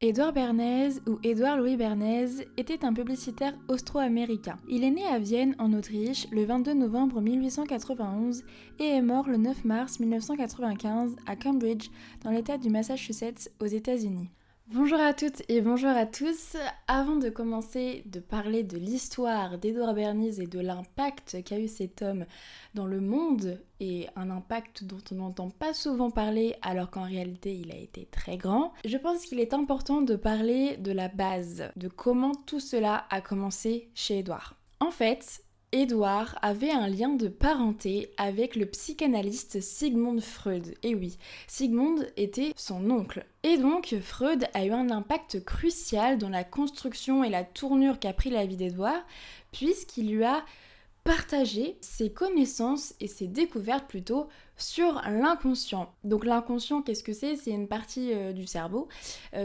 Édouard Bernays, ou Édouard Louis Bernays, était un publicitaire austro-américain. Il est né à Vienne, en Autriche, le 22 novembre 1891 et est mort le 9 mars 1995 à Cambridge, dans l'État du Massachusetts, aux États-Unis. Bonjour à toutes et bonjour à tous. Avant de commencer de parler de l'histoire d'Édouard Bernays et de l'impact qu'a eu cet homme dans le monde, et un impact dont on n'entend pas souvent parler alors qu'en réalité il a été très grand, je pense qu'il est important de parler de la base, de comment tout cela a commencé chez Édouard. En fait, Édouard avait un lien de parenté avec le psychanalyste Sigmund Freud. Et oui, Sigmund était son oncle. Et donc, Freud a eu un impact crucial dans la construction et la tournure qu'a pris la vie d'Édouard, puisqu'il lui a partagé ses connaissances et ses découvertes plutôt sur l'inconscient. Donc l'inconscient, qu'est-ce que c'est ? C'est une partie du cerveau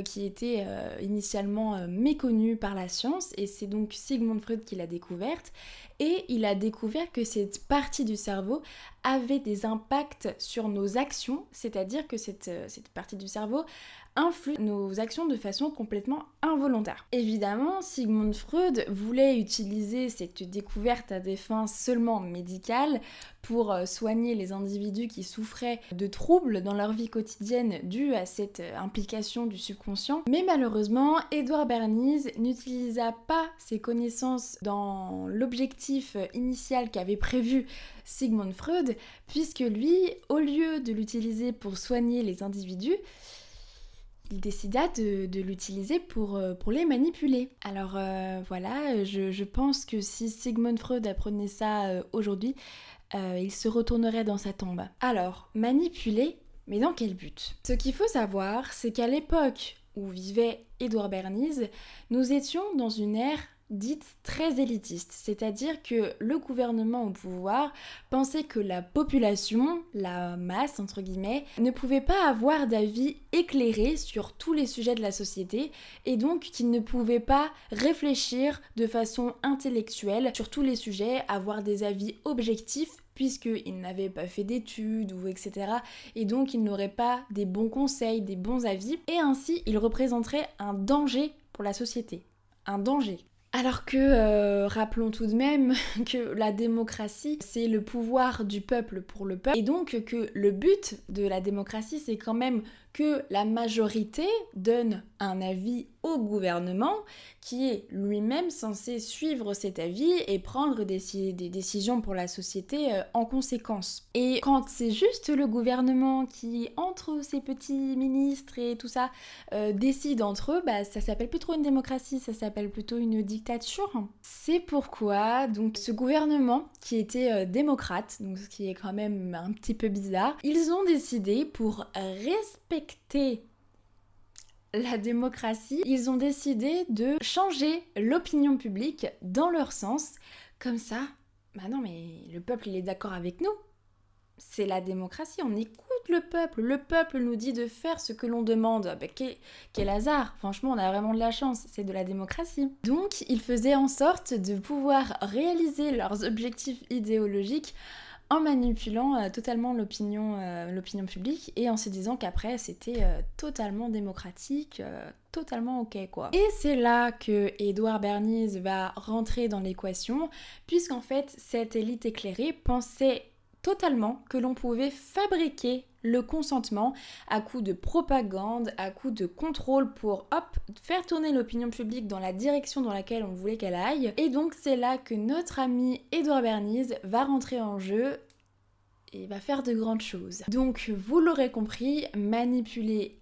qui était initialement méconnue par la science, et c'est donc Sigmund Freud qui l'a découverte, et il a découvert que cette partie du cerveau avait des impacts sur nos actions, c'est-à-dire que cette partie du cerveau influe nos actions de façon complètement involontaire. Évidemment, Sigmund Freud voulait utiliser cette découverte à des fins seulement médicales pour soigner les individus qui souffraient de troubles dans leur vie quotidienne dus à cette implication du subconscient. Mais malheureusement, Édouard Bernays n'utilisa pas ses connaissances dans l'objectif initial qu'avait prévu Sigmund Freud, puisque lui, au lieu de l'utiliser pour soigner les individus, il décida de l'utiliser pour les manipuler. Alors voilà, je pense que si Sigmund Freud apprenait ça aujourd'hui, il se retournerait dans sa tombe. Alors, manipuler, mais dans quel but ? Ce qu'il faut savoir, c'est qu'à l'époque où vivait Édouard Bernays, nous étions dans une ère dite très élitiste, c'est-à-dire que le gouvernement au pouvoir pensait que la population, la masse entre guillemets, ne pouvait pas avoir d'avis éclairé sur tous les sujets de la société, et donc qu'il ne pouvait pas réfléchir de façon intellectuelle sur tous les sujets, avoir des avis objectifs, puisqu'il n'avait pas fait d'études ou etc. Et donc il n'aurait pas des bons conseils, des bons avis, et ainsi il représenterait un danger pour la société. Un danger. Alors que, rappelons tout de même que la démocratie, c'est le pouvoir du peuple pour le peuple, et donc que le but de la démocratie, c'est quand même que la majorité donne un avis au gouvernement qui est lui-même censé suivre cet avis et prendre des décisions pour la société en conséquence. Et quand c'est juste le gouvernement qui, entre ses petits ministres et tout ça, décide entre eux, bah ça s'appelle plus trop une démocratie, ça s'appelle plutôt une dictature. C'est pourquoi donc ce gouvernement qui était démocrate, donc ce qui est quand même un petit peu bizarre, ils ont décidé pour respecter la démocratie, ils ont décidé de changer l'opinion publique dans leur sens. Comme ça, bah non mais le peuple il est d'accord avec nous. C'est la démocratie, on écoute le peuple nous dit de faire ce que l'on demande. Bah, quel hasard, franchement on a vraiment de la chance, c'est de la démocratie. Donc ils faisaient en sorte de pouvoir réaliser leurs objectifs idéologiques en manipulant totalement l'opinion publique et en se disant qu'après c'était totalement démocratique, totalement ok quoi. Et c'est là que Édouard Bernays va rentrer dans l'équation, puisqu'en fait cette élite éclairée pensait totalement que l'on pouvait fabriquer le consentement à coup de propagande, à coup de contrôle pour faire tourner l'opinion publique dans la direction dans laquelle on voulait qu'elle aille. Et donc c'est là que notre ami Édouard Bernays va rentrer en jeu et va faire de grandes choses. Donc vous l'aurez compris, manipuler,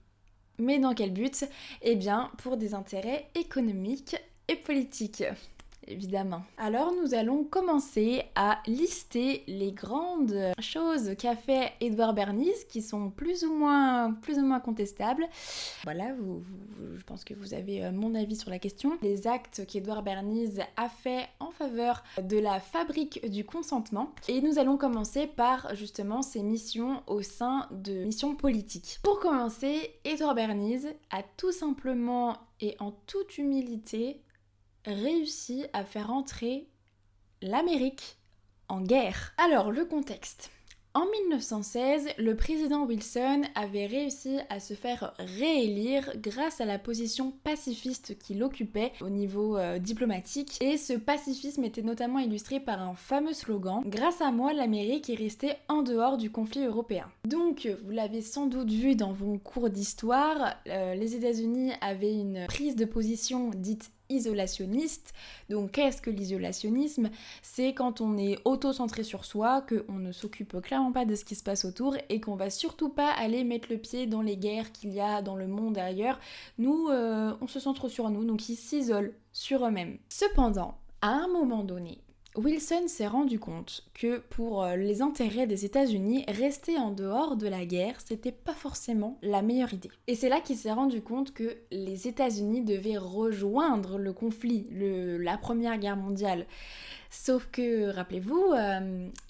mais dans quel but ? Eh bien pour des intérêts économiques et politiques. Évidemment. Alors nous allons commencer à lister les grandes choses qu'a fait Édouard Bernays qui sont plus ou moins contestables. Voilà, je pense que vous avez mon avis sur la question. Les actes qu'Édouard Bernays a fait en faveur de la fabrique du consentement. Et nous allons commencer par justement ses missions au sein de missions politiques. Pour commencer, Édouard Bernays a tout simplement et en toute humilité réussi à faire entrer l'Amérique en guerre. Alors, le contexte. En 1916, le président Wilson avait réussi à se faire réélire grâce à la position pacifiste qu'il occupait au niveau diplomatique, et ce pacifisme était notamment illustré par un fameux slogan: "Grâce à moi, l'Amérique est restée en dehors du conflit européen." Donc, vous l'avez sans doute vu dans vos cours d'histoire, les États-Unis avaient une prise de position dite isolationniste. Donc qu'est-ce que l'isolationnisme? C'est quand on est auto-centré sur soi, qu'on ne s'occupe clairement pas de ce qui se passe autour et qu'on va surtout pas aller mettre le pied dans les guerres qu'il y a dans le monde ailleurs. Nous, on se centre sur nous, donc ils s'isolent sur eux-mêmes. Cependant, à un moment donné, Wilson s'est rendu compte que pour les intérêts des États-Unis, rester en dehors de la guerre, c'était pas forcément la meilleure idée. Et c'est là qu'il s'est rendu compte que les États-Unis devaient rejoindre le conflit, la Première Guerre mondiale. Sauf que, rappelez-vous,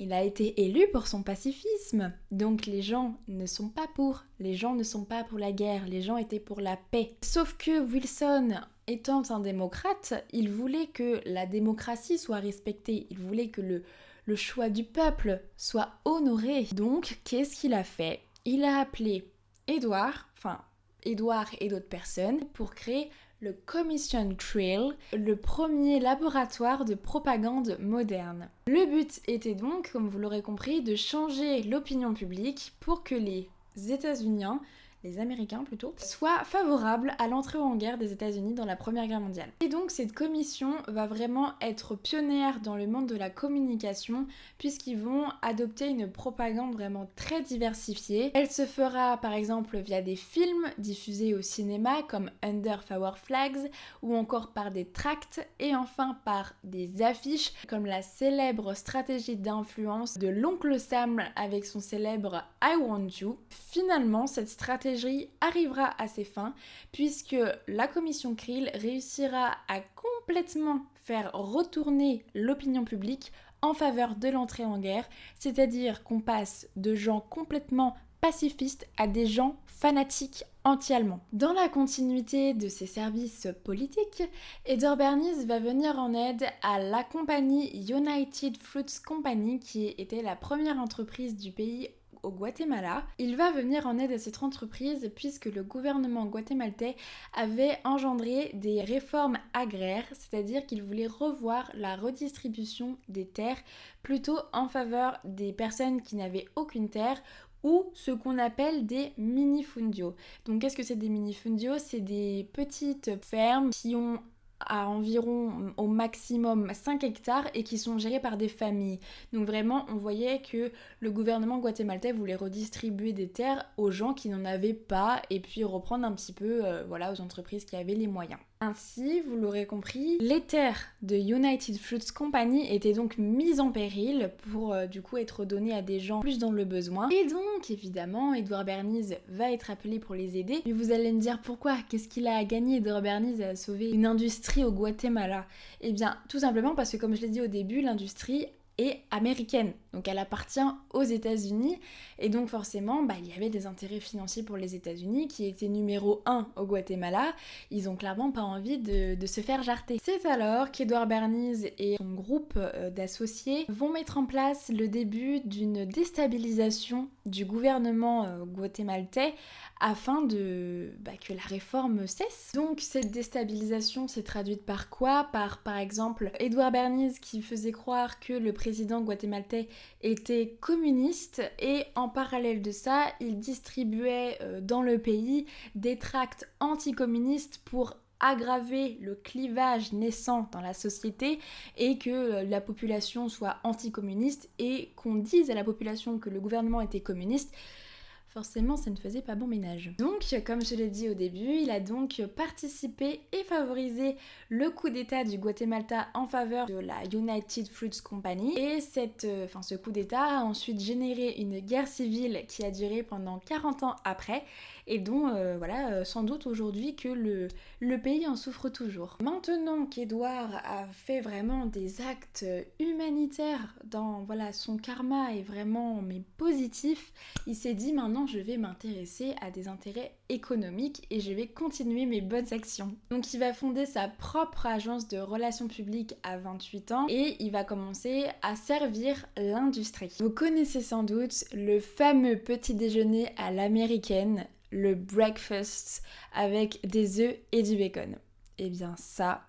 il a été élu pour son pacifisme. Donc les gens ne sont pas pour. Les gens ne sont pas pour la guerre. Les gens étaient pour la paix. Sauf que Wilson, étant un démocrate, il voulait que la démocratie soit respectée. Il voulait que le choix du peuple soit honoré. Donc, qu'est-ce qu'il a fait? Il a appelé Édouard et d'autres personnes pour créer le Commission Trial, le premier laboratoire de propagande moderne. Le but était donc, comme vous l'aurez compris, de changer l'opinion publique pour que les Américains plutôt, soient favorables à l'entrée en guerre des États-Unis dans la Première Guerre mondiale. Et donc cette commission va vraiment être pionnière dans le monde de la communication puisqu'ils vont adopter une propagande vraiment très diversifiée. Elle se fera par exemple via des films diffusés au cinéma comme Under Our Flags ou encore par des tracts et enfin par des affiches comme la célèbre stratégie d'influence de l'oncle Sam avec son célèbre I Want You. Finalement, cette stratégie arrivera à ses fins puisque la commission Krill réussira à complètement faire retourner l'opinion publique en faveur de l'entrée en guerre, c'est-à-dire qu'on passe de gens complètement pacifistes à des gens fanatiques anti-allemands. Dans la continuité de ses services politiques, Edward Bernays va venir en aide à la compagnie United Fruits Company qui était la première entreprise du pays au Guatemala. Il va venir en aide à cette entreprise puisque le gouvernement guatémaltais avait engendré des réformes agraires, c'est-à-dire qu'il voulait revoir la redistribution des terres plutôt en faveur des personnes qui n'avaient aucune terre ou ce qu'on appelle des minifundios. Donc qu'est-ce que c'est des minifundios? C'est des petites fermes qui ont à environ au maximum 5 hectares et qui sont gérés par des familles. Donc vraiment, on voyait que le gouvernement guatémaltais voulait redistribuer des terres aux gens qui n'en avaient pas et puis reprendre un petit peu aux entreprises qui avaient les moyens. Ainsi, vous l'aurez compris, les terres de United Fruits Company étaient donc mises en péril pour du coup être données à des gens plus dans le besoin. Et donc, évidemment, Edward Bernays va être appelé pour les aider. Mais vous allez me dire pourquoi? Qu'est-ce qu'il a à gagner, Edward Bernays, à sauver une industrie au Guatemala? Eh bien, tout simplement parce que, comme je l'ai dit au début, l'industrie est américaine, donc elle appartient aux États-Unis et donc forcément il y avait des intérêts financiers pour les États-Unis qui étaient numéro 1 au Guatemala. Ils ont clairement pas envie de se faire jarter. C'est alors qu'Edward Bernays et son groupe d'associés vont mettre en place le début d'une déstabilisation du gouvernement guatémaltais afin que la réforme cesse. Donc cette déstabilisation s'est traduite par quoi? Par exemple Edward Bernays qui faisait croire que le président guatémaltais était communiste et en parallèle de ça, il distribuait dans le pays des tracts anticommunistes pour aggraver le clivage naissant dans la société et que la population soit anticommuniste et qu'on dise à la population que le gouvernement était communiste. Forcément, ça ne faisait pas bon ménage. Donc, comme je l'ai dit au début, il a donc participé et favorisé le coup d'état du Guatemala en faveur de la United Fruits Company. Et ce coup d'état a ensuite généré une guerre civile qui a duré pendant 40 ans après. et dont sans doute aujourd'hui que le pays en souffre toujours. Maintenant qu'Edouard a fait vraiment des actes humanitaires dans son karma est vraiment positif, il s'est dit maintenant je vais m'intéresser à des intérêts économiques et je vais continuer mes bonnes actions. Donc il va fonder sa propre agence de relations publiques à 28 ans et il va commencer à servir l'industrie. Vous connaissez sans doute le fameux petit déjeuner à l'américaine, le breakfast avec des œufs et du bacon. Eh bien ça,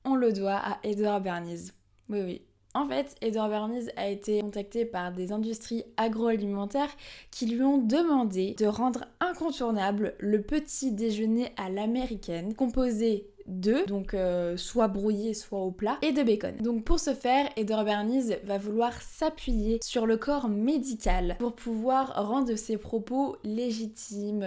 on le doit à Edward Bernays. Oui. En fait, Edward Bernays a été contacté par des industries agroalimentaires qui lui ont demandé de rendre incontournable le petit déjeuner à l'américaine composé d'œufs, donc soit brouillés, soit au plat, et de bacon. Donc pour ce faire, Edward Bernays va vouloir s'appuyer sur le corps médical pour pouvoir rendre ses propos légitimes.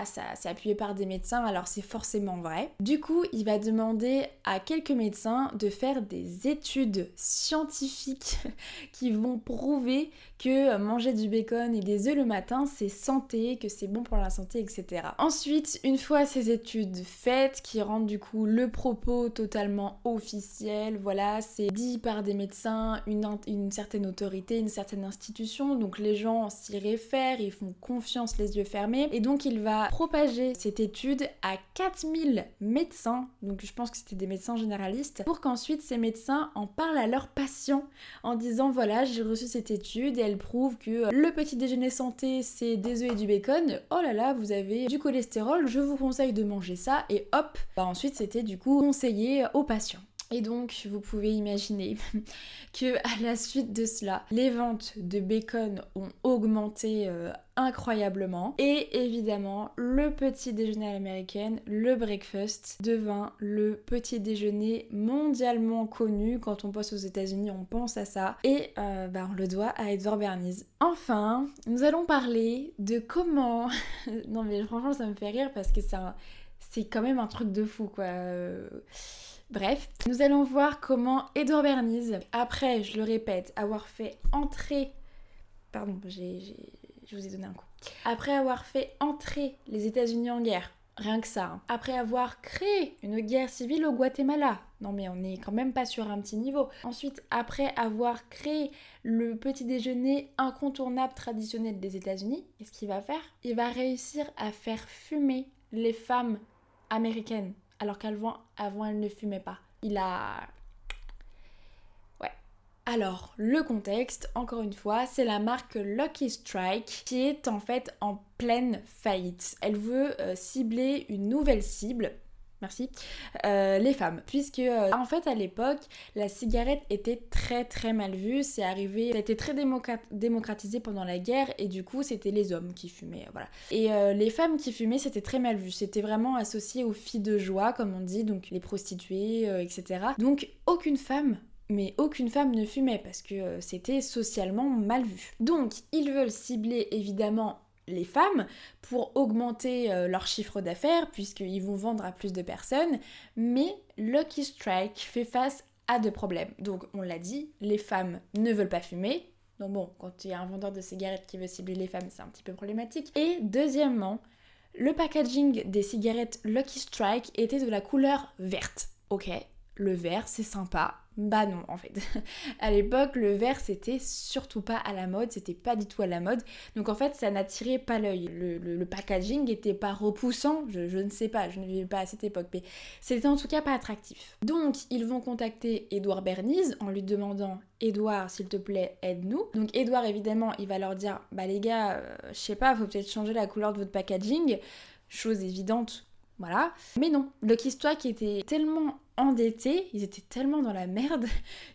Ça c'est appuyé par des médecins, alors c'est forcément vrai. Du coup, il va demander à quelques médecins de faire des études scientifiques qui vont prouver que manger du bacon et des œufs le matin, c'est santé, que c'est bon pour la santé, etc. Ensuite, une fois ces études faites, qui rendent du coup le propos totalement officiel, c'est dit par des médecins, une certaine autorité, une certaine institution, donc les gens s'y réfèrent, ils font confiance les yeux fermés, et donc il va propager cette étude à 4000 médecins, donc je pense que c'était des médecins généralistes, pour qu'ensuite ces médecins en parlent à leurs patients en disant j'ai reçu cette étude et elle prouve que le petit déjeuner santé c'est des œufs et du bacon, oh là là vous avez du cholestérol, je vous conseille de manger ça, et hop, ensuite c'était du coup conseillé aux patients. Et donc, vous pouvez imaginer que à la suite de cela, les ventes de bacon ont augmenté incroyablement. Et évidemment, le petit déjeuner à l'américaine, le breakfast, devint le petit déjeuner mondialement connu. Quand on pense aux États-Unis, on pense à ça. Et on le doit à Edward Bernays. Enfin, nous allons parler de comment... non mais franchement, ça me fait rire parce que c'est quand même un truc de fou, quoi. Bref, nous allons voir comment Edward Bernays, après, je le répète, avoir fait entrer... Pardon, je vous ai donné un coup. Après avoir fait entrer les États-Unis en guerre, rien que ça, après avoir créé une guerre civile au Guatemala, non mais on n'est quand même pas sur un petit niveau. Ensuite, après avoir créé le petit déjeuner incontournable traditionnel des États-Unis, qu'est-ce qu'il va faire ? Il va réussir à faire fumer les femmes américaines, alors qu'avant elle ne fumait pas. Alors, le contexte, encore une fois, c'est la marque Lucky Strike qui est en fait en pleine faillite. Elle veut cibler une nouvelle cible, les femmes. Puisque, en fait, à l'époque, la cigarette était très très mal vue. Ça a été très démocratisé pendant la guerre et du coup, c'était les hommes qui fumaient, voilà. Et les femmes qui fumaient, c'était très mal vu. C'était vraiment associé aux filles de joie, comme on dit, donc les prostituées, etc. Donc, aucune femme ne fumait parce que c'était socialement mal vu. Donc, ils veulent cibler évidemment les femmes pour augmenter leur chiffre d'affaires puisqu'ils vont vendre à plus de personnes, mais Lucky Strike fait face à deux problèmes. Donc, on l'a dit, les femmes ne veulent pas fumer. Donc bon, quand il y a un vendeur de cigarettes qui veut cibler les femmes, c'est un petit peu problématique. Et deuxièmement, le packaging des cigarettes Lucky Strike était de la couleur verte. Ok, le vert, c'est sympa. Bah non, en fait. À l'époque, le vert, c'était surtout pas à la mode, c'était pas du tout à la mode. Donc en fait, ça n'attirait pas l'œil. Le packaging était pas repoussant, je ne sais pas, je ne vivais pas à cette époque, mais c'était en tout cas pas attractif. Donc, ils vont contacter Edward Bernays en lui demandant « Edward, s'il te plaît, aide-nous ». Donc Edward, évidemment, il va leur dire « Bah les gars, je sais pas, faut peut-être changer la couleur de votre packaging ». Chose évidente, voilà. Mais non, Lucky Strike était tellement endettés, ils étaient tellement dans la merde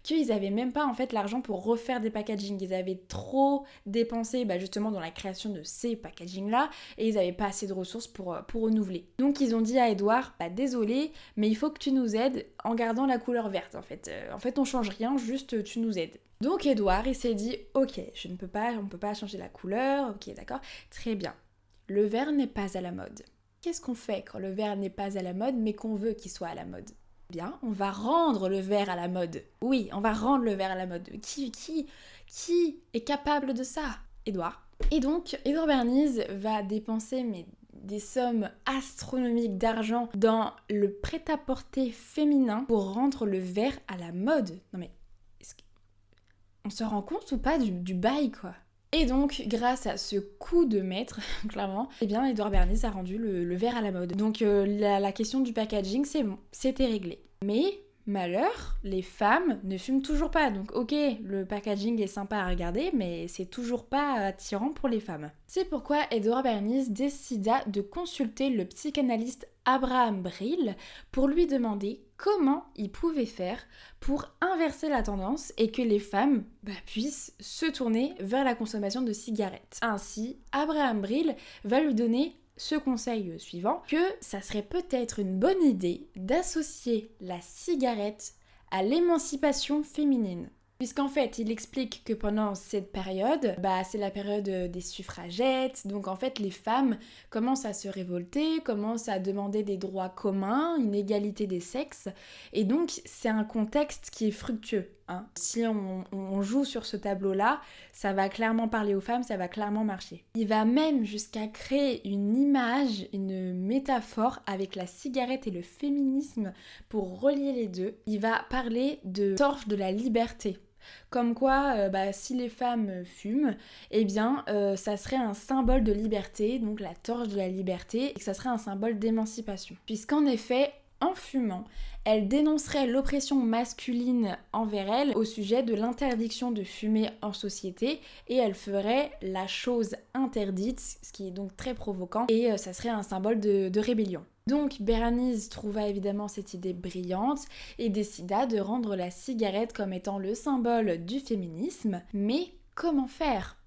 qu'ils avaient même pas en fait l'argent pour refaire des packaging. Ils avaient trop dépensé justement dans la création de ces packaging là et ils avaient pas assez de ressources pour renouveler. Donc ils ont dit à Edward, désolé, mais il faut que tu nous aides en gardant la couleur verte en fait. En fait on change rien, juste tu nous aides. Donc Edward il s'est dit, ok, on peut pas changer la couleur, ok d'accord, très bien. Le vert n'est pas à la mode. Qu'est-ce qu'on fait quand le vert n'est pas à la mode mais qu'on veut qu'il soit à la mode ? Bien, on va rendre le vert à la mode. Oui, on va rendre le vert à la mode. Qui est capable de ça ? Edward. Et donc, Edward Bernays va dépenser des sommes astronomiques d'argent dans le prêt-à-porter féminin pour rendre le verre à la mode. Non mais, on se rend compte ou pas du bail quoi? Et donc, grâce à ce coup de maître, clairement, eh bien, Edouard Bernays a rendu le verre à la mode. Donc, la question du packaging, c'est bon, c'était réglé. Mais, malheur, les femmes ne fument toujours pas. Donc, ok, le packaging est sympa à regarder, mais c'est toujours pas attirant pour les femmes. C'est pourquoi Edouard Bernays décida de consulter le psychanalyste Abraham Brill pour lui demander comment il pouvait faire pour inverser la tendance et que les femmes puissent se tourner vers la consommation de cigarettes. Ainsi, Abraham Brill va lui donner ce conseil suivant, que ça serait peut-être une bonne idée d'associer la cigarette à l'émancipation féminine. Puisqu'en fait, il explique que pendant cette période, c'est la période des suffragettes, donc en fait les femmes commencent à se révolter, commencent à demander des droits communs, une égalité des sexes, et donc c'est un contexte qui est fructueux. Si on joue sur ce tableau-là, ça va clairement parler aux femmes, ça va clairement marcher. Il va même jusqu'à créer une image, une métaphore avec la cigarette et le féminisme pour relier les deux. Il va parler de torche de la liberté. Comme quoi, si les femmes fument, eh bien, ça serait un symbole de liberté, donc la torche de la liberté, et que ça serait un symbole d'émancipation. Puisqu'en effet, en fumant, elle dénoncerait l'oppression masculine envers elle au sujet de l'interdiction de fumer en société et elle ferait la chose interdite, ce qui est donc très provoquant, et ça serait un symbole de rébellion. Donc Bernays trouva évidemment cette idée brillante et décida de rendre la cigarette comme étant le symbole du féminisme. Mais comment faire ?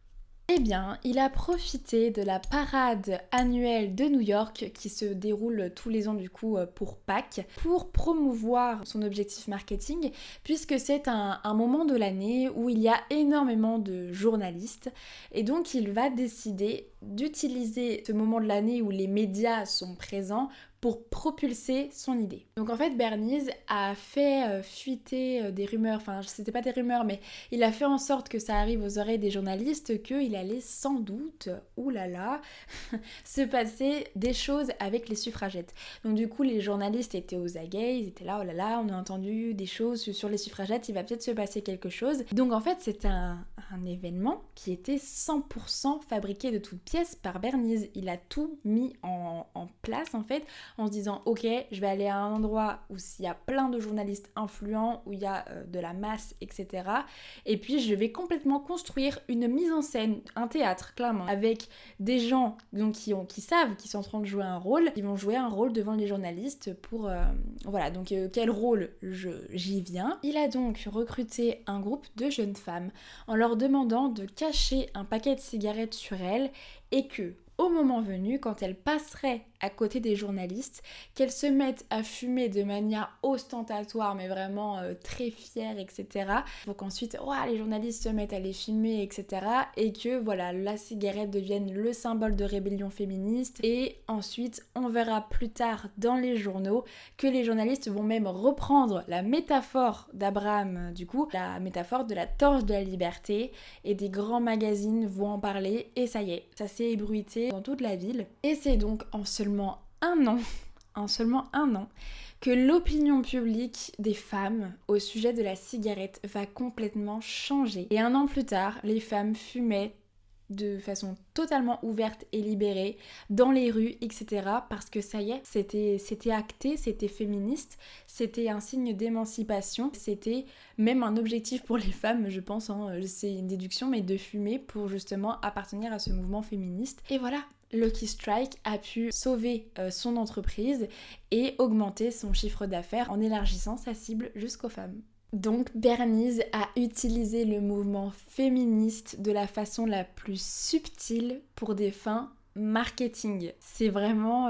Eh bien, il a profité de la parade annuelle de New York qui se déroule tous les ans du coup pour Pâques pour promouvoir son objectif marketing puisque c'est un moment de l'année où il y a énormément de journalistes et donc il va décider d'utiliser ce moment de l'année où les médias sont présents pour propulser son idée. Donc en fait Bernays a fait fuiter des rumeurs, enfin c'était pas des rumeurs mais il a fait en sorte que ça arrive aux oreilles des journalistes qu'il allait sans doute, oulala, se passer des choses avec les suffragettes. Donc du coup les journalistes étaient aux aguets, ils étaient là, oh là là, on a entendu des choses sur les suffragettes, il va peut-être se passer quelque chose. Donc en fait c'est un événement qui était 100% fabriqué de toutes pièces par Bernays. Il a tout mis en place en fait, en se disant ok, je vais aller à un endroit où il y a plein de journalistes influents, où il y a de la masse, etc. Et puis je vais complètement construire une mise en scène, un théâtre clairement, avec des gens donc, qui savent qu'ils sont en train de jouer un rôle, ils vont jouer un rôle devant les journalistes pour... voilà, donc quel rôle j'y viens. Il a donc recruté un groupe de jeunes femmes en leur demandant de cacher un paquet de cigarettes sur elles et que, au moment venu, quand elles passeraient à côté des journalistes, qu'elles se mettent à fumer de manière ostentatoire, mais vraiment très fière, etc. Pour qu'ensuite, les journalistes se mettent à les filmer, etc. Et que, voilà, la cigarette devienne le symbole de rébellion féministe. Et ensuite, on verra plus tard dans les journaux que les journalistes vont même reprendre la métaphore d'Abraham, du coup, la métaphore de la torche de la liberté. Et des grands magazines vont en parler. Et ça y est, ça s'est ébruité dans toute la ville. Et c'est donc en seulement un an, que l'opinion publique des femmes au sujet de la cigarette va complètement changer. Et un an plus tard, les femmes fumaient de façon totalement ouverte et libérée dans les rues, etc. Parce que ça y est, c'était acté, c'était féministe, c'était un signe d'émancipation, c'était même un objectif pour les femmes, je pense, c'est une déduction, mais de fumer pour justement appartenir à ce mouvement féministe. Et voilà, Lucky Strike a pu sauver son entreprise et augmenter son chiffre d'affaires en élargissant sa cible jusqu'aux femmes. Donc Bernays a utilisé le mouvement féministe de la façon la plus subtile pour des fins marketing. C'est vraiment...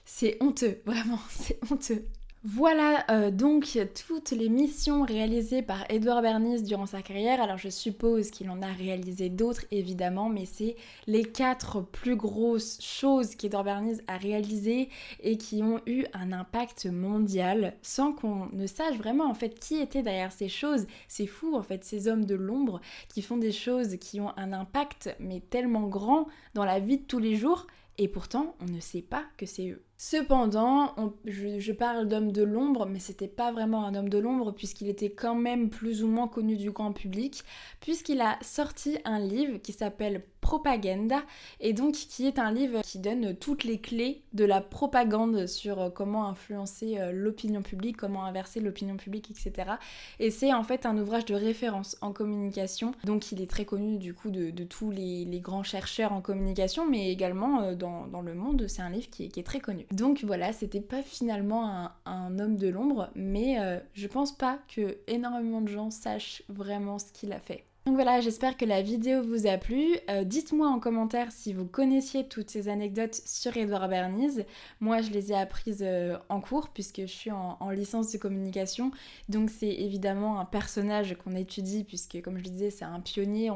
c'est honteux, vraiment, c'est honteux. Voilà donc toutes les missions réalisées par Edouard Bernays durant sa carrière. Alors je suppose qu'il en a réalisé d'autres évidemment, mais c'est les 4 plus grosses choses qu'Edouard Bernays a réalisées et qui ont eu un impact mondial sans qu'on ne sache vraiment en fait qui était derrière ces choses. C'est fou en fait, ces hommes de l'ombre qui font des choses qui ont un impact mais tellement grand dans la vie de tous les jours et pourtant on ne sait pas que c'est eux. Cependant, je parle d'homme de l'ombre, mais c'était pas vraiment un homme de l'ombre puisqu'il était quand même plus ou moins connu du grand public, puisqu'il a sorti un livre qui s'appelle Propaganda, et donc qui est un livre qui donne toutes les clés de la propagande sur comment influencer l'opinion publique, comment inverser l'opinion publique, etc. Et c'est en fait un ouvrage de référence en communication, donc il est très connu du coup de tous les grands chercheurs en communication, mais également dans le monde, c'est un livre qui est très connu. Donc voilà, c'était pas finalement un homme de l'ombre, mais je pense pas que énormément de gens sachent vraiment ce qu'il a fait. Donc voilà, j'espère que la vidéo vous a plu. Dites-moi en commentaire si vous connaissiez toutes ces anecdotes sur Édouard Bernays. Moi, je les ai apprises en cours puisque je suis en licence de communication. Donc c'est évidemment un personnage qu'on étudie puisque, comme je le disais, c'est un pionnier.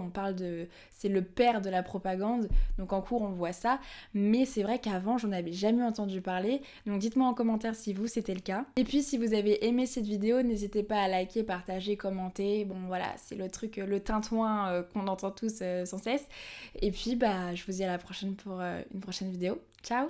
C'est le père de la propagande. Donc en cours, on voit ça. Mais c'est vrai qu'avant, j'en avais jamais entendu parler. Donc dites-moi en commentaire si vous, c'était le cas. Et puis si vous avez aimé cette vidéo, n'hésitez pas à liker, partager, commenter. Bon voilà, c'est le truc, le tintouin qu'on entend tous sans cesse. Et puis je vous dis à la prochaine pour une prochaine vidéo. Ciao!